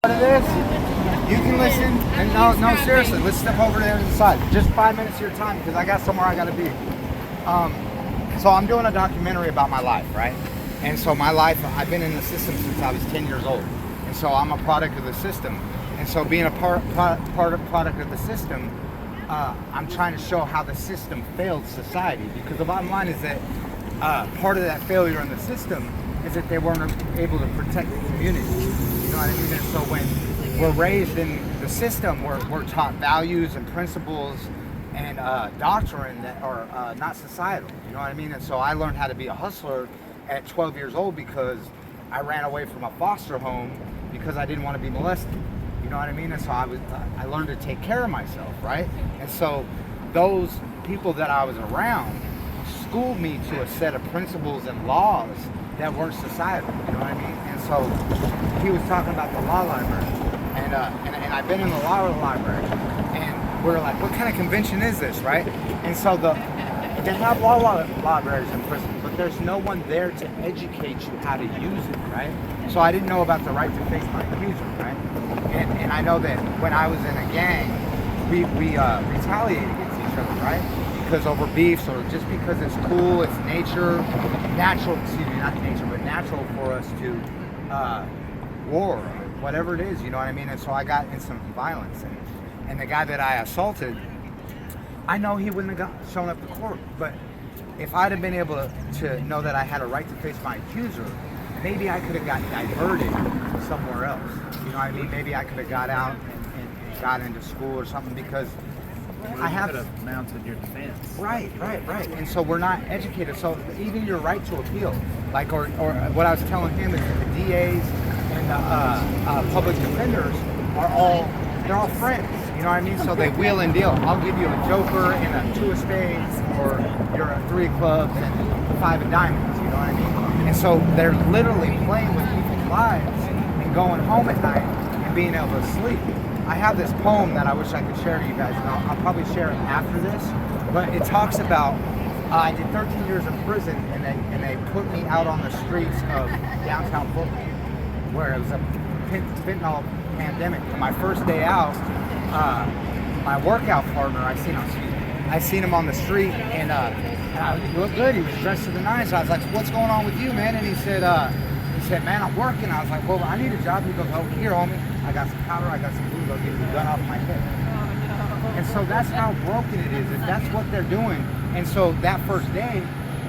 Part of this, you can listen, and no, seriously, let's step over there to the side. Just 5 minutes of your time, because I got somewhere I got to be. So I'm doing a documentary about my life, right? And so my life, I've been in the system since I was 10 years old. And so I'm a product of the system. And so being a product of the system, I'm trying to show how the system failed society. Because the bottom line is that part of that failure in the system is that they weren't able to protect the community. You know what I mean? And so when we're raised in the system, we're taught values and principles and doctrine that are not societal. You know what I mean? And so I learned how to be a hustler at 12 years old because I ran away from a foster home because I didn't want to be molested. You know what I mean? And so I learned to take care of myself, right? And so those people that I was around schooled me to a set of principles and laws that weren't societal. You know what I mean? And so he was talking about the law library, and I've been in the law library, and we're like, what kind of convention is this, right? And so they have law libraries in prison, but there's no one there to educate you how to use it, right? So I didn't know about the right to face my accuser, right? And I know that when I was in a gang, we retaliated against each other, right? Because over beefs, or just because it's cool, it's natural for us to war, whatever it is, you know what I mean? And so I got in some violence, and the guy that I assaulted, I know he wouldn't have shown up to court, but if I'd have been able to know that I had a right to face my accuser, maybe I could have got diverted somewhere else. You know what I mean? Maybe I could have got out and got into school or something, because I have mounted your defense. Right. And so we're not educated. So even your right to appeal, like, or what I was telling him is that the DAs and the public defenders they're all friends. You know what I mean? So they wheel and deal. I'll give you a joker and a 2 of spades, or you're a 3 of clubs and 5 of diamonds. You know what I mean? And so they're literally playing with people's lives and going home at night and being able to sleep. I have this poem that I wish I could share to you guys, and I'll probably share it after this, but it talks about, I did 13 years in prison, and they put me out on the streets of downtown Portland, where it was a fentanyl pandemic. And my first day out, my workout partner, I seen him on the street, and he looked good, he was dressed to the nines. So I was like, what's going on with you, man? And he said, man, I'm working. I was like, well, I need a job. He goes, oh, here, homie, I got some powder, I got some food, I'll get the gun off my head. And so that's how broken it is that's what they're doing. And so that first day,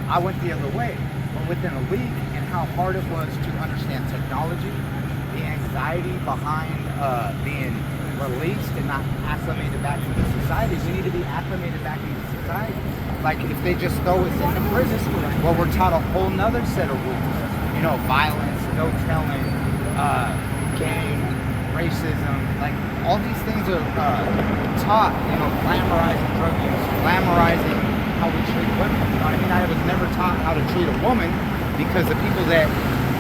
I went the other way. But within a week, and how hard it was to understand technology, the anxiety behind being released and not acclimated back into society. We need to be acclimated back into society. Like, if they just throw us into prison, well, we're taught a whole nother set of rules. You know, violence, no telling, gang, racism, like all these things are taught, you know, glamorizing drug use, glamorizing how we treat women. You know what I mean? I was never taught how to treat a woman, because the people that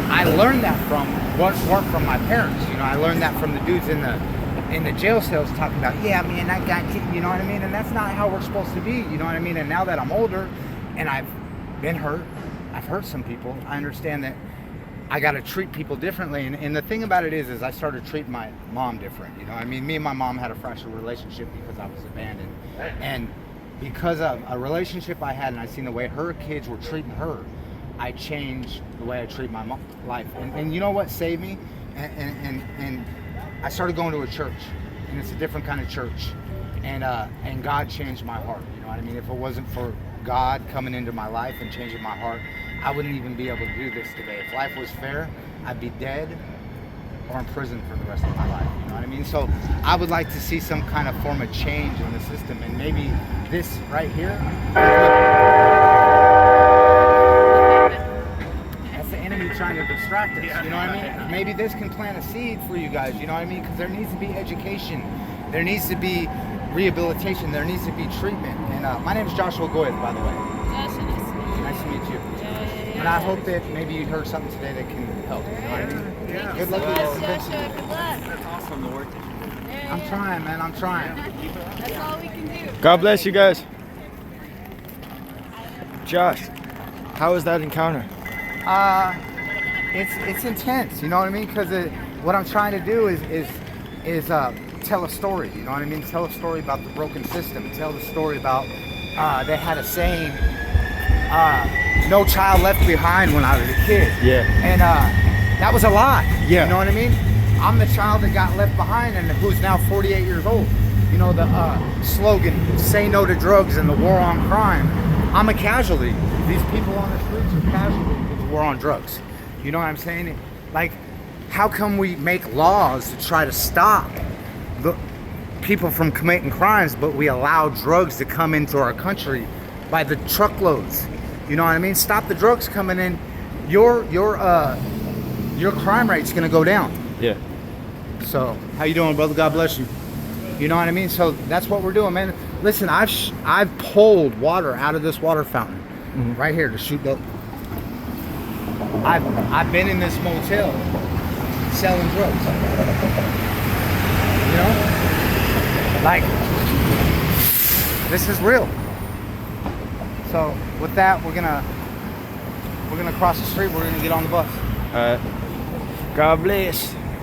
I learned that from weren't from my parents. You know, I learned that from the dudes in the jail cells talking about, yeah, man, that guy, you know what I mean? And that's not how we're supposed to be, you know what I mean? And now that I'm older and I've been hurt, I've hurt some people, I understand that I got to treat people differently. And the thing about it is I started treating my mom different. You know, I mean, me and my mom had a fractured relationship because I was abandoned. And because of a relationship I had, and I seen the way her kids were treating her, I changed the way I treat my life. And you know what saved me? And I started going to a church, and it's a different kind of church. And God changed my heart. You know what I mean? If it wasn't for God coming into my life and changing my heart, I wouldn't even be able to do this today. If life was fair, I'd be dead or in prison for the rest of my life. You know what I mean? So I would like to see some kind of form of change in the system, and maybe this right here, that's the enemy trying to distract us. You know what I mean? Maybe this can plant a seed for you guys. You know what I mean? Because there needs to be education. There needs to be rehabilitation. There needs to be treatment. And my name is Joshua Goyeth, by the way. Joshua, Nice to meet you. And I hope that maybe you heard something today that can help. You know what I mean? Yeah. Good luck with Joshua, this. good luck. That's awesome, the work that you do. I'm trying, man. I'm trying. That's all we can do. God bless you guys. Josh, how was that encounter? It's intense. You know what I mean? Because what I'm trying to do is tell a story. You know what I mean? Tell a story about the broken system. Tell the story about they had a saying, "No child left behind" when I was a kid. Yeah. And that was a lie. Yeah. You know what I mean? I'm the child that got left behind and who's now 48 years old. You know the slogan, "Say no to drugs and the war on crime." I'm a casualty. These people on the streets are casualties of the war on drugs. You know what I'm saying? Like, how come we make laws to try to stop the people from committing crimes, but we allow drugs to come into our country by the truckloads? You know what I mean? Stop the drugs coming in. Your crime rate's gonna go down. Yeah. So, how you doing, brother? God bless you. You know what I mean? So that's what we're doing, man. Listen, I've pulled water out of this water fountain right here to shoot dope. I've been in this motel selling drugs. You know, like, this is real. So with that, we're gonna cross the street. We're gonna get on the bus. God bless.